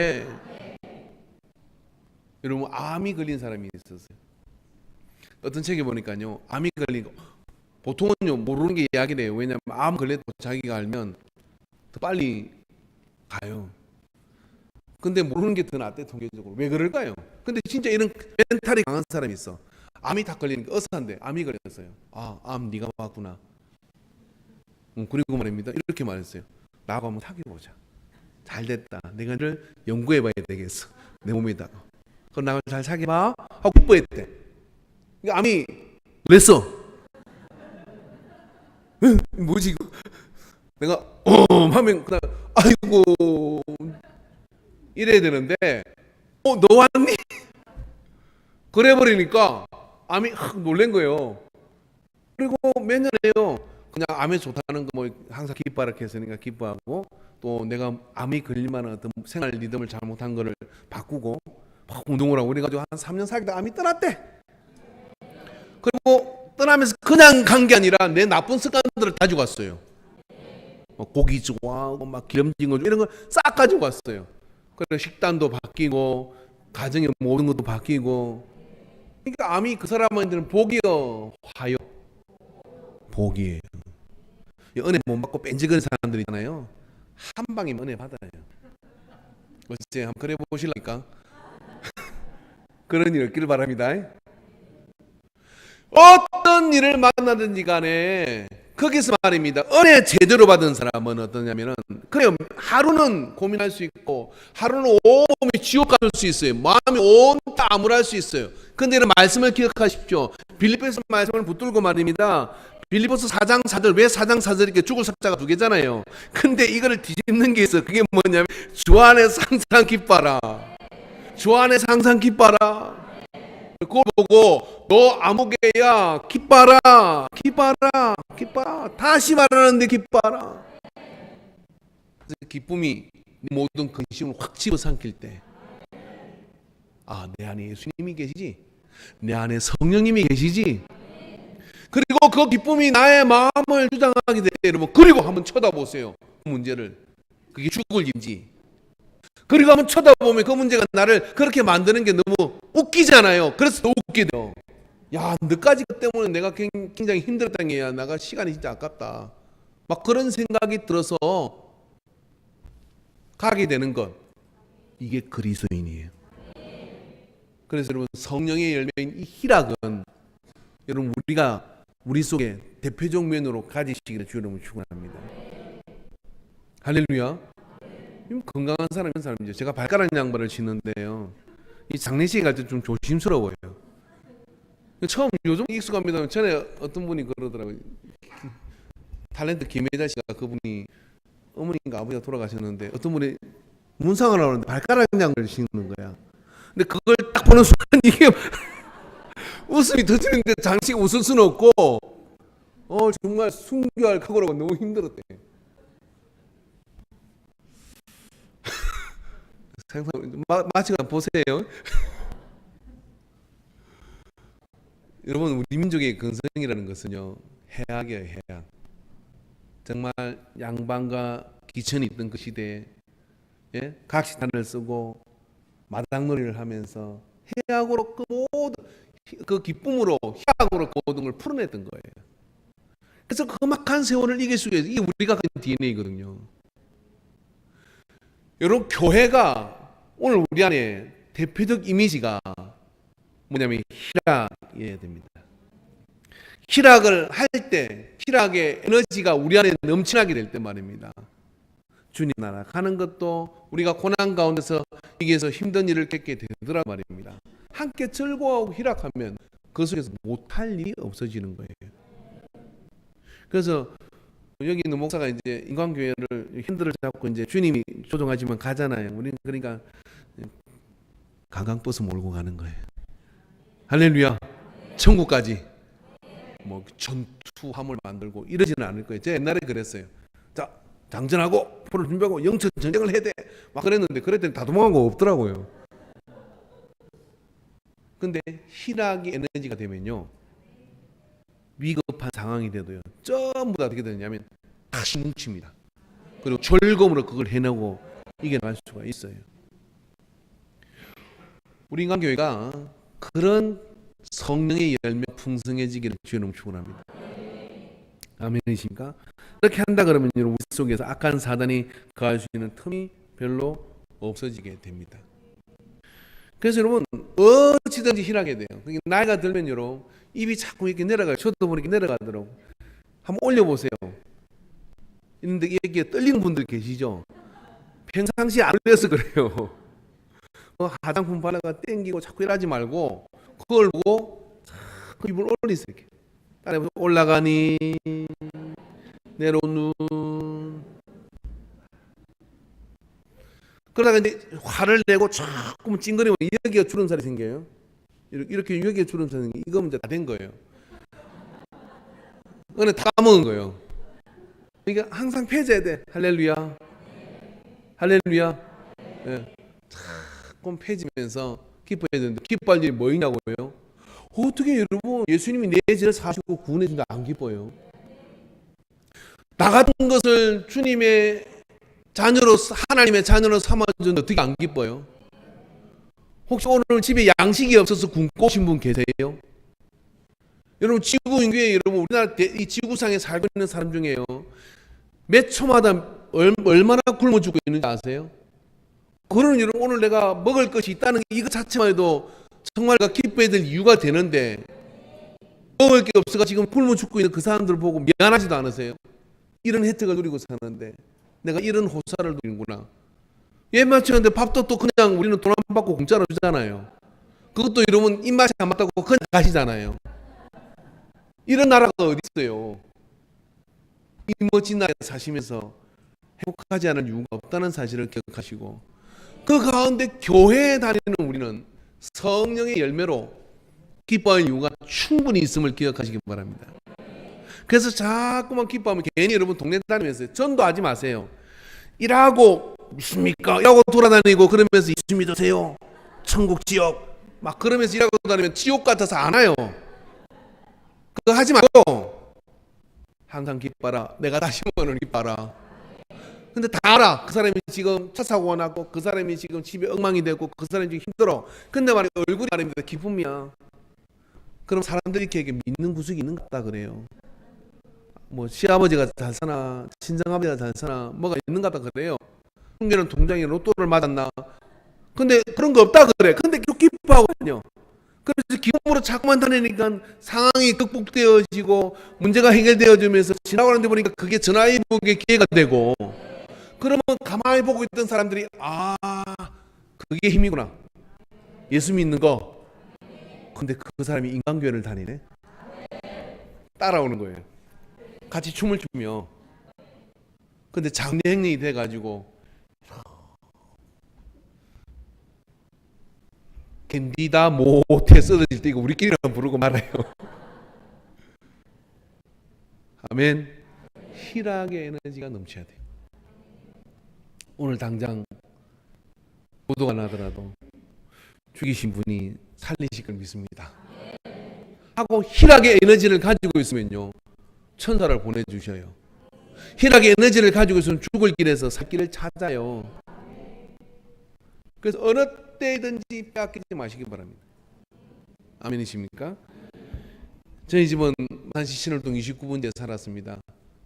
여러분 암이 걸린 사람이 있었어요. 어떤 책에 보니까요. 암이 걸린 거 보통은요 모르는 게 이야기를 해요. 왜냐하면 암 걸려도 자기가 알면 더 빨리 가요. 근데 모르는 게 더 낫대 통계적으로. 왜 그럴까요? 근데 진짜 이런 멘탈이 강한 사람이 있어. 암이 다 걸리니까 어서한데 암이 걸렸어요. 아, 암 네가 왔구나. 그리고 말입니다. 이렇게 말했어요. 나하고 한번 사귀어보자. 잘 됐다. 내가 너를 연구해봐야 되겠어. 내 몸에다가. 그럼 나를 잘 사귀어봐. 하고 기뻐했대. 그러니까 암이 그랬어. 뭐지 이거? 내가 하면 그냥 아이고 이래야 되는데 너 왔니? 그래 버리니까 암이 확 놀란 거예요. 그리고 몇 년에요. 그냥 암에 좋다는 거 뭐 항상 기뻐하라 했으니까 기뻐하고 또 내가 암이 걸릴 만한 어떤 생활 리듬을 잘못한 거를 바꾸고 막 운동을 하고 그래가지고 한 3년 사귀다 암이 떠났대. 그리고 떠나면서 그냥 간 게 아니라 내 나쁜 습관들을 다 죽었어요. 고기 좋아하고 막 기름진 거 이런 걸 싹 가지고 왔어요. 그래서 식단도 바뀌고 가정의 모든 것도 바뀌고. 그러니까 암이 그 사람한테는 복이요 화요? 복이에요. 은혜 못 받고 뺀질거리는 사람들 있잖아요. 한 방이면 은혜 받아요. 어째 한번 그래 보실랍니까? 그런 일 없기를 바랍니다. 어떤 일을 만나든지 간에 거기서 말입니다. 은혜 제대로 받은 사람은 어떠냐면은 그래요. 하루는 고민할 수 있고 하루는 온몸이 지옥 같을 수 있어요. 마음이 온다 암울할 수 있어요. 근데 이런 말씀을 기억하십시오. 빌립보서 말씀을 붙들고 말입니다. 빌립보서 4장 4절. 왜 4장 4절 이렇게 죽을 삭자가 두 개잖아요. 근데 이거를 뒤집는 게 있어요. 그게 뭐냐면 주 안에서 항상 기뻐라. 주 안에서 항상 기뻐라. 그걸 보고 너 아무개야 기뻐라 기뻐라 기뻐라 다시 말하는데 기뻐라. 그래서 기쁨이 모든 근심을 확 집어삼킬 때 내 안에 예수님이 계시지, 내 안에 성령님이 계시지. 그리고 그 기쁨이 나의 마음을 주장하게 될 때 여러분 그리고 한번 쳐다보세요. 그 문제를 그게 죽을 일인지. 그리고 한번 쳐다보면 그 문제가 나를 그렇게 만드는 게 너무 웃기잖아요. 그래서 더 웃게 돼요. 야, 너까지 그 때문에 내가 굉장히 힘들었다는 게야. 내가 시간이 진짜 아깝다. 막 그런 생각이 들어서 가게 되는 것. 이게 그리스도인이에요. 그래서 여러분 성령의 열매인 이 희락은 여러분 우리 속에 대표적 면으로 가지시기를 주님을 축원합니다. 할렐루야. 건강한 사람인 사람이죠. 제가 발가락 양말을 신는데요. 이 장례식에 갈 때 좀 조심스러워요. 처음 요즘 익숙합니다. 전에 어떤 분이 그러더라고요. 탤런트 김혜자 씨가 그분이 어머니인가 아버지가 돌아가셨는데 어떤 분이 문상을 하는데 발가락 양말을 신는 거야. 근데 그걸 딱 보는 순간 이게 웃음이 터지는데 장식 웃을 수는 없고 정말 순교할 각오라고 너무 힘들었대. 마치 보세요. 여러분 우리 민족의 근성이라는 것은요 해악이에요. 해악. 정말 양반과 기천이 있던 그 시대에 각시탄을 쓰고 마당놀이를 하면서 해악으로 그 모든 그 기쁨으로 희락으로 그 모든 걸 풀어냈던 거예요. 그래서 그 험악한 세월을 이길 수 있어요. 이게 우리가 가진 DNA거든요. 여러분 교회가 오늘 우리 안에 대표적 이미지가 뭐냐면 희락이어야 됩니다. 희락을 할 때 희락의 에너지가 우리 안에 넘쳐나게 될 때 말입니다. 주님 나라 가는 것도 우리가 고난 가운데서 이게서 힘든 일을 겪게 되더라 말입니다. 함께 즐거워하고 희락하면 그 속에서 못할 일이 없어지는 거예요. 그래서 여기 있는 목사가 이제 인간교회를 핸들을 잡고 이제 주님이 조종하지만 가잖아요. 우리는 그러니까 관광버스 몰고 가는 거예요. 할렐루야. 천국까지 뭐 전투함을 만들고 이러지는 않을 거예요. 제가 옛날에 그랬어요. 자, 장전하고 포를 준비하고 영적 전쟁을 해야 돼. 막 그랬는데 그랬더니 다 도망간 거 없더라고요. 근데 희락의 에너지가 되면요, 위급한 상황이 돼도요, 전부 다 어떻게 되냐면 다시 뭉칩니다. 그리고 즐거움으로 그걸 해내고 이겨나갈 수가 있어요. 우리 인간교회가 그런 성령의 열매 풍성해지기를 주님 축원합니다. 아멘이십니까? 그렇게 한다 그러면 우리 속에서 악한 사단이 거할 수 있는 틈이 별로 없어지게 됩니다. 그래서 여러분 어찌든지 희락해야 돼요. 나이가 들면 여러분 입이 자꾸 이렇게 내려가요. 저도 보니까 내려가더라고. 한번 올려보세요. 있는데 여기에 떨리는 분들 계시죠? 평상시에 안 올려서 그래요. 화장품 바르다가 땡기고 자꾸 이러지 말고 그걸 보고 자꾸 입을 올리세요. 이렇게 따라해보세요. 올라가니 내려오는. 그러다가 이제 화를 내고 자꾸 찡그리면 여기가 주름살이 생겨요. 이렇게 여기가 주름살이 생겨요. 이거면 이제 다 된 거예요. 그건 다 까먹은 거예요. 그러니까 항상 펴져야 돼. 할렐루야. 할렐루야. 예. 자꾸 펴지면서 기뻐야 되는데 기뻐할 일이 뭐 있냐고요? 어떻게 여러분 예수님이 내 죄를 사시고 구원해 준다 안 기뻐요? 나 같은 것을 주님의 자녀로 하나님의 자녀로 삼아준 어떻게 안 기뻐요? 혹시 오늘 집에 양식이 없어서 굶고 오신 분 계세요? 여러분 지구 인구에 여러분 우리나라 이 지구상에 살고 있는 사람 중에요 몇 초마다 얼마나 굶어 죽고 있는지 아세요? 그러는 여러분 오늘 내가 먹을 것이 있다는 이것 자체만 해도 정말 기뻐해야 될 이유가 되는데 먹을 게 없어가 지금 굶어 죽고 있는 그 사람들 보고 미안하지도 않으세요? 이런 혜택을 누리고 사는데 내가 이런 호사를 누리는구나. 예마치는데 밥도 또 그냥 우리는 돈 안 받고 공짜로 주잖아요. 그것도 여러분 입맛이 안 맞다고 그냥 가시잖아요. 이런 나라가 어디 있어요? 이 멋진 나라에 사시면서 행복하지 않은 이유가 없다는 사실을 기억하시고 그 가운데 교회에 다니는 우리는 성령의 열매로 기뻐할 이유가 충분히 있음을 기억하시기 바랍니다. 그래서 자꾸만 기뻐하면 괜히 여러분 동네 다니면서 전도하지 마세요. 일하고 믿습니까? 이러고 돌아다니고 그러면서 예수 믿으세요. 천국 지옥 막 그러면서 일하고 다니면 지옥 같아서 안 와요. 그거 하지 말고 항상 기뻐라. 내가 다시 오늘 기뻐라. 근데 다 알아. 그 사람이 지금 차 사고가 났고 그 사람이 지금 집에 엉망이 되고 그 사람이 지금 힘들어. 근데 말이야 얼굴이 말입니다. 기쁨이야. 그럼 사람들이 이렇게 믿는 구석이 있는 것 같다 그래요. 뭐 시아버지가 잘 사나 친정아버지가 잘 사나 뭐가 있는 것 같다 그래요. 형제는 통장에 로또를 맞았나. 근데 그런 거 없다 그래. 근데 계속 기뻐하거든요. 그래서 기쁨으로 자꾸만 다니니까 상황이 극복되어지고 문제가 해결되어지면서 지나가는데 보니까 그게 전화위복의 기회가 되고 그러면 가만히 보고 있던 사람들이 아 그게 힘이구나. 예수 믿는 거. 근데 그 사람이 인간교회를 다니네. 따라오는 거예요. 같이 춤을 추며. 근데 장례행령이 돼가지고 캔디다 못해 쓰러질 때 이거 우리끼리만 부르고 말아요. 아멘. 희락의 에너지가 넘쳐야 돼요. 오늘 당장 보도가 나더라도 죽이신 분이 살리실 걸 믿습니다. 하고 희락의 에너지를 가지고 있으면요 천사를 보내주셔요. 희락의 에너지를 가지고 있으면 죽을 길에서 살 길을 찾아요. 그래서 어느 때든지 빼앗기지 마시기 바랍니다. 아멘이십니까? 저희 집은 산시 신월동 29번지에 살았습니다.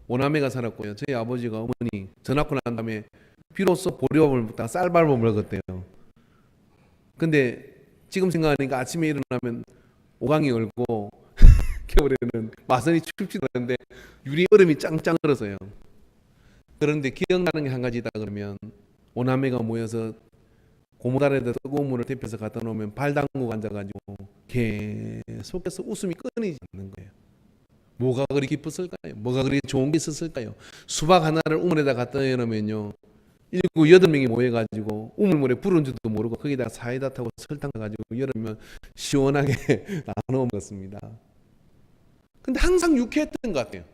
오남매가 살았고요. 저희 아버지가 어머니 전학고 난 다음에 비로소 보리밥을 먹다가 쌀밥을 먹었대요. 근데 지금 생각하니까 아침에 일어나면 오강이 얼고 겨울에는 마선이 춥지도 않은데 유리 얼음이 짱짱 얼어서요. 그런데 기억나는 게 한 가지 있다 그러면 오남매가 모여서 고무다리에다 뜨거운 물을 데펴서 갖다 놓으면 발 담그고 앉아가지고 계속해서 웃음이 끊이지 않는 거예요. 뭐가 그리 기뻤을까요? 뭐가 그리 좋은 게 있었을까요? 수박 하나를 우물에다 갖다 놓으면요 일곱 여덟 명이 모여가지고 우물물에 불은 줄도 모르고 거기다가 사이다 타고 설탕 가지고 여름이면 시원하게 나눠 먹었습니다. 근데 항상 유쾌했던 것 같아요.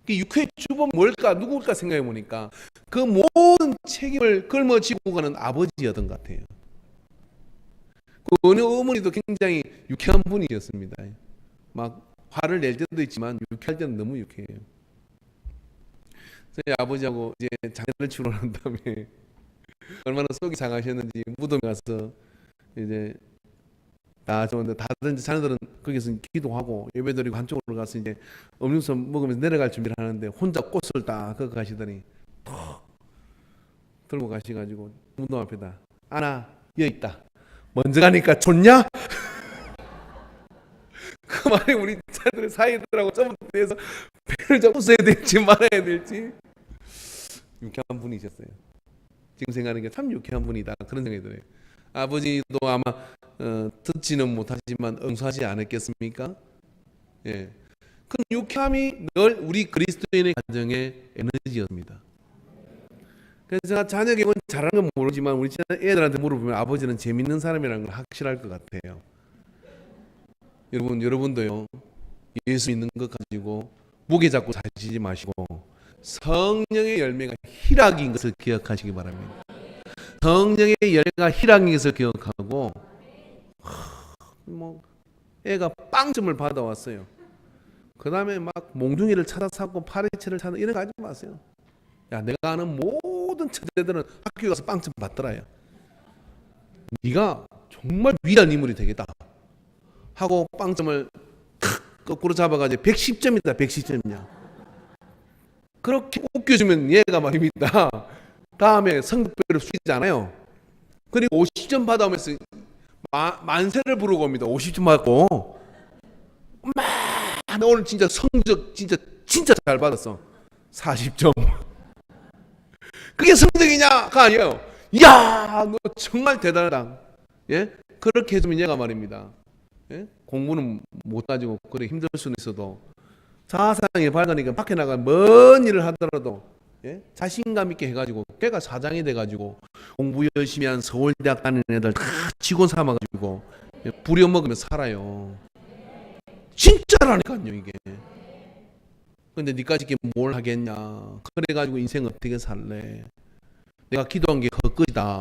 그 유쾌의 주범 뭘까 누굴까 생각해 보니까 그 모든 책임을 걸머쥐고 가는 아버지였던 것 같아요. 그 어느 어머니도 굉장히 유쾌한 분이었습니다. 막 화를 낼 때도 있지만 유쾌할 때는 너무 유쾌해요. 저희 아버지하고 이제 장례를 치르고 난 다음에 얼마나 속이 상하셨는지 무덤에 가서 이제 다들 자녀들은 거기서 기도하고 예배드리고 한쪽으로 가서 이제 음료수 먹으면서 내려갈 준비를 하는데 혼자 꽃을 딱 걷고 가시더니 턱 들고 가시가지고 무덤 앞에다 아나 여기 있다. 먼저 가니까 좋냐? 그 말이 우리 자녀들의 사이들하고 점프해서 배를 잡고 웃어야 될지 말아야 될지 유쾌한 분이셨어요. 지금 생각하는 게 참 유쾌한 분이다 그런 생각이 들어요. 아버지도 아마 듣지는 못하지만 응수하지 않았겠습니까? 예, 그 유쾌함이 늘 우리 그리스도인의 가정의 에너지였습니다. 그래서 제가 자녀 개원 잘하는 건 모르지만 우리 애들한테 물어보면 아버지는 재밌는 사람이라는 걸 확실할 것 같아요. 여러분도요 예수 믿는 것 가지고 무게 잡고 사시지 마시고 성령의 열매가 희락인 것을 기억하시기 바랍니다. 성령의 열매가 희락인 것을 기억하고 뭐 애가 빵점을 받아왔어요. 그 다음에 막 몽둥이를 찾아 찾고 파리채를 찾아 이런 거 하지 마세요. 야 내가 아는 모든 처제들은 학교 가서 빵점 받더라요. 네가 정말 위대한 인물이 되겠다 하고 빵점을 거꾸로 잡아가지고 110점이다 110점이냐 그렇게 웃겨주면 얘가 말입니다 다음에 성적표를 숙이지 않아요. 그리고 50점 받아오면서 만세를 부르고 옵니다. 50점 받고 나 오늘 진짜 성적 진짜 잘 받았어 40점 그게 성적이냐가 아니에요. 이야 너 정말 대단하다. 예? 그렇게 해주면 얘가 말입니다. 예? 공부는 못 가지고 그래 힘들 수는 있어도 사상이 밝으니까 밖에 나가 먼 일을 하더라도 예? 자신감 있게 해가지고 걔가 사장이 돼가지고 공부 열심히 한 서울대학 다니는 애들 다 직원 삼아가지고 예? 부려먹으며 살아요. 진짜라니까요 이게. 근데 니까지 뭘 하겠냐 그래가지고 인생 어떻게 살래. 내가 기도한 게 헛것이다.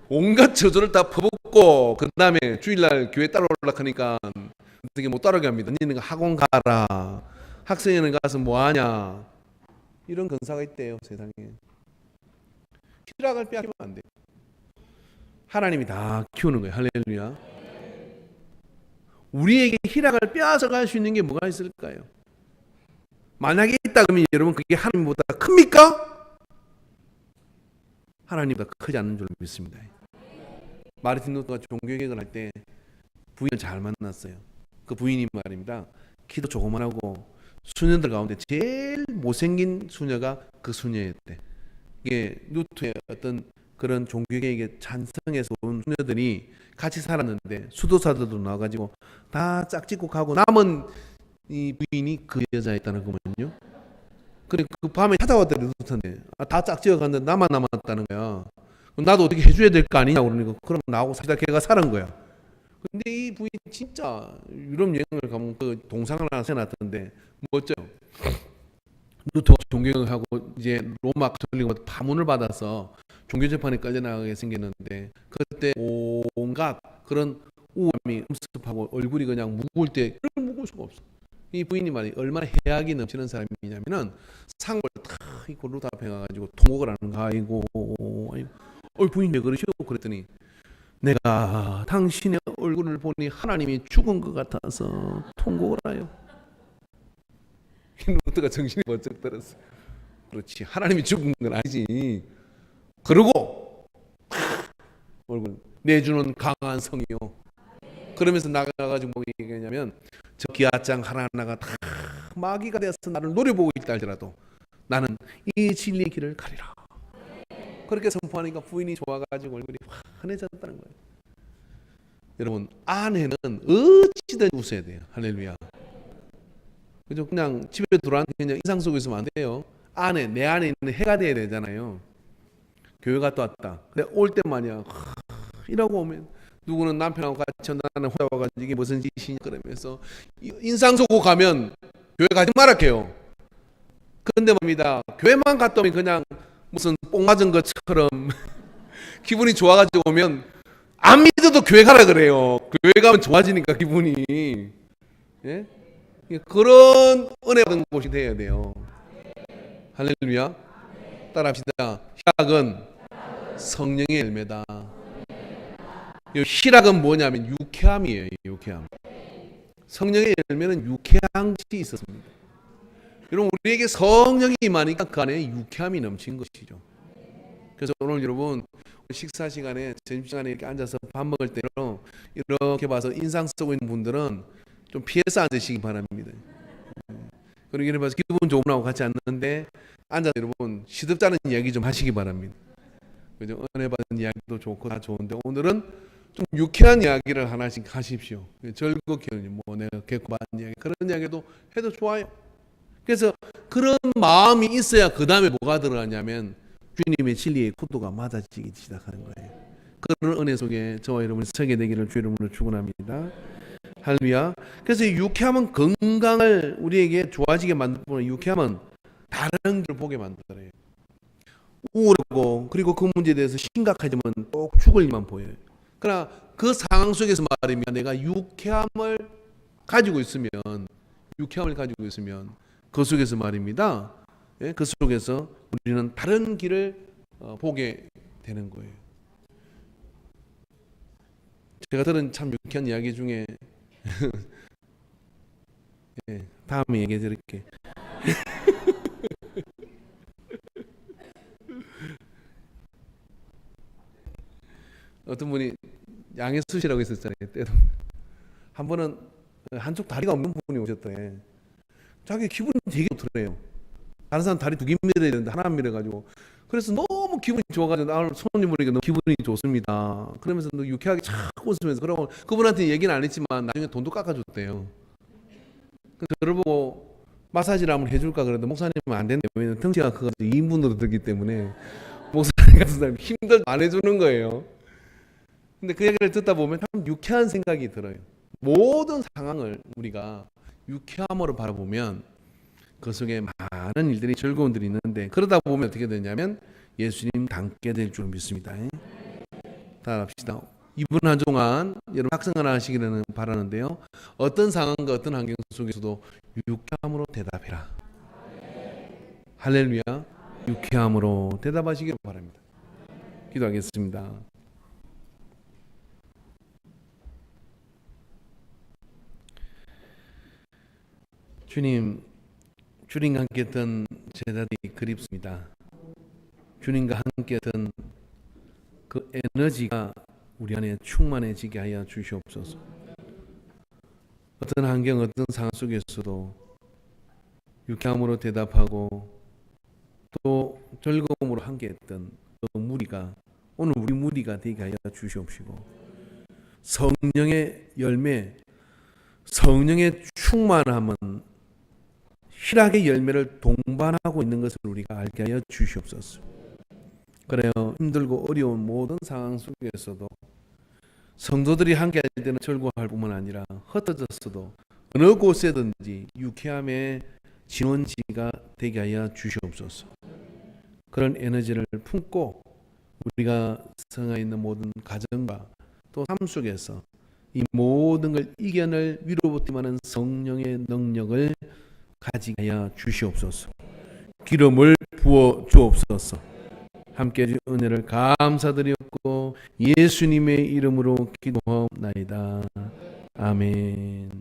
온갖 저주를 다 퍼붓고 그 다음에 주일날 교회 따라오려고 하니까 어떻게 못 따라오게 합니다. 너는 학원 가라. 학생회는 가서 뭐하냐. 이런 근사가 있대요 세상에. 희락을 빼앗기면 안 돼요. 하나님이 다 키우는 거예요. 할렐루야. 우리에게 희락을 빼앗아갈 수 있는 게 뭐가 있을까요? 만약에 있다 그러면 여러분 그게 하나님보다 큽니까? 하나님보다 크지 않는 줄 믿습니다. 마르틴 루터가 종교개혁을 할 때 부인을 잘 만났어요. 그 부인이 말입니다. 키도 조그만하고 수녀들 가운데 제일 못생긴 수녀가 그 수녀였대. 이게 루터의 어떤 그런 종교개혁에 찬성해서 온 수녀들이 같이 살았는데 수도사들도 나와가지고 다 짝짓고 가고 남은 이 부인이 그 여자였다는 거거든요. 그래 그 밤에 찾아왔더니 루터한테 다 짝지어 갔는데 나만 남았다는 거야. 나도 어떻게 해줘야 될 거 아니냐 그러니까 그럼 나하고 사귀다 걔가 사는 거야. 근데 이 부인 진짜 유럽 여행을 가면 그 동상을 하나 세놨던데 멋져요. 루터 종교를 하고 이제 로마 가톨릭 파문을 받아서 종교 재판에 끌려나가게 생겼는데 그때 온갖 그런 우울함이 음습하고 얼굴이 그냥 묵을 때 묵을 수가 없어. 이 부인이 말이 얼마나 해악이 넘치는 사람이냐면은 상을 탁 입고 루터 앞에 가가지고 통곡을 하는 거 아이고 부인 왜 그러시오 그랬더니 내가 당신의 얼굴을 보니 하나님이 죽은 것 같아서 통곡을 하여. 루터가 정신이 번쩍 들었어. 그렇지 하나님이 죽은 건 아니지. 그러고 얼굴 내주는 강한 성이요. 그러면서 나가가지고 뭐 얘기하냐면 저 기아장 하나하나가 다 마귀가 되어서 나를 노려보고 있다 할지라도 나는 이 진리의 길을 가리라. 그렇게 선포하니까 부인이 좋아가지고 얼굴이 환해졌다는 거예요. 여러분 아내는 어찌든 웃어야 돼요. 할렐루야. 그죠? 그냥 집에 들어왔는데 그냥 인상 쓰고 있으면 안 돼요. 안에 내 안에 있는 해가 돼야 되잖아요. 교회 갔다 왔다. 근데 올 때만이야 이라고 오면 누구는 남편하고 같이 나는 혼자 와가지고 이게 무슨 짓이냐 그러면서 인상 쓰고 가면 교회 가지 말할게요. 그런데 말입니다. 교회만 갔다 오면 그냥 무슨 뽕 맞은 것처럼 기분이 좋아가지고 오면 안 믿어도 교회 가라 그래요. 교회 가면 좋아지니까 기분이. 예? 그런 은혜 받은 곳이 되어야 돼요. 할렐루야. 따라합시다. 희락은 성령의 열매다. 이 희락은 뭐냐면 유쾌함이에요. 유쾌함. 성령의 열매는 유쾌한 것이 있었습니다. 여러분 우리에게 성령이 임하니까 그 안에 유쾌함이 넘친 것이죠. 그래서 오늘 여러분 식사 시간에 점심시간에 이렇게 앉아서 밥 먹을 때 이렇게 봐서 인상 쓰고 있는 분들은 좀 피해서 앉으시기 바랍니다. 그리고 이렇게 봐서 기분 좋은 분하고 같이 앉는데 앉아서 여러분 시덥잖은 이야기 좀 하시기 바랍니다. 그죠? 은혜 받은 이야기도 좋고 다 좋은데 오늘은 좀 유쾌한 이야기를 하나씩 하십시오. 즐겁게 뭐 내가 겪어봤는 이야기 그런 이야기도 해도 좋아요. 그래서 그런 마음이 있어야 그 다음에 뭐가 들어가냐면 주님의 진리의 코드가 맞아지기 시작하는 거예요. 그런 은혜 속에 저와 여러분이 서게 되기를 주 이름으로 축원합니다. 할렐루야. 그래서 유쾌함은 건강을 우리에게 좋아지게 만들고 유쾌함은 다른 걸 보게 만들어요. 우울하고 그리고 그 문제에 대해서 심각하지만 꼭 죽을 일만 보여요. 그러나 그 상황 속에서 말입니다. 내가 유쾌함을 가지고 있으면 그 속에서 말입니다. 예? 그 속에서 우리는 다른 길을 보게 되는 거예요. 제가 들은 참 유쾌한 이야기 중에 예, 다음에 얘기해 드릴게. 어떤 분이 양해수시라고 있었잖아요. 때로 한 번은 한쪽 다리가 없는 분이 오셨대. 자기 기분이 되게 좋더래요. 다른 사람 다리 2개 밀어야 되는데 하나 밀어가지고 그래서 너무 기분이 좋아가지고 오늘 손님으로니까 너무 기분이 좋습니다. 그러면서 유쾌하게 착 웃으면서 그러고 그분한테 얘기는 안 했지만 나중에 돈도 깎아줬대요. 그래서 저를 보고 마사지를 한번 해줄까 그랬는데 목사님은 안 된대요. 왜냐면 덩치가 커가지고 2인분으로 들기 때문에 목사님 같은 사람이 힘들도 안 해주는 거예요. 근데 그 얘기를 듣다 보면 참 유쾌한 생각이 들어요. 모든 상황을 우리가 유쾌함으로 바라보면 그 속에 많은 일들이 즐거운 일이 있는데 그러다 보면 어떻게 되냐면 예수님 닮게 될 줄 믿습니다. 따라합시다. 이번 한 동안 여러분 학생을 하시기를 바라는데요. 어떤 상황과 어떤 환경 속에서도 유쾌함으로 대답해라. 할렐루야. 유쾌함으로 대답하시기를 바랍니다. 기도하겠습니다. 주님과 함께 했던 제자들이 그립습니다. 주님과 함께 했던 그 에너지가 우리 안에 충만해지게 하여 주시옵소서. 어떤 환경, 어떤 상황 속에서도 유쾌함으로 대답하고 또 즐거움으로 함께 했던 그 무리가 오늘 우리 무리가 되게 하여 주시옵시고 성령의 열매, 성령의 충만함은 희락의 열매를 동반하고 있는 것을 우리가 알게 하여 주시옵소서. 그래요. 힘들고 어려운 모든 상황 속에서도 성도들이 함께 할 때는 즐거워할 뿐만 아니라 흩어졌어도 어느 곳에든지 유쾌함의 진원지가 되게 하여 주시옵소서. 그런 에너지를 품고 우리가 성화에 있는 모든 가정과 또 삶 속에서 이 모든 걸 이겨낼 위로부터 임하는 성령의 능력을 가지게 하여 주시옵소서. 기름을 부어 주옵소서. 함께 해주신 은혜를 감사드렸고 예수님의 이름으로 기도하옵나이다. 아멘.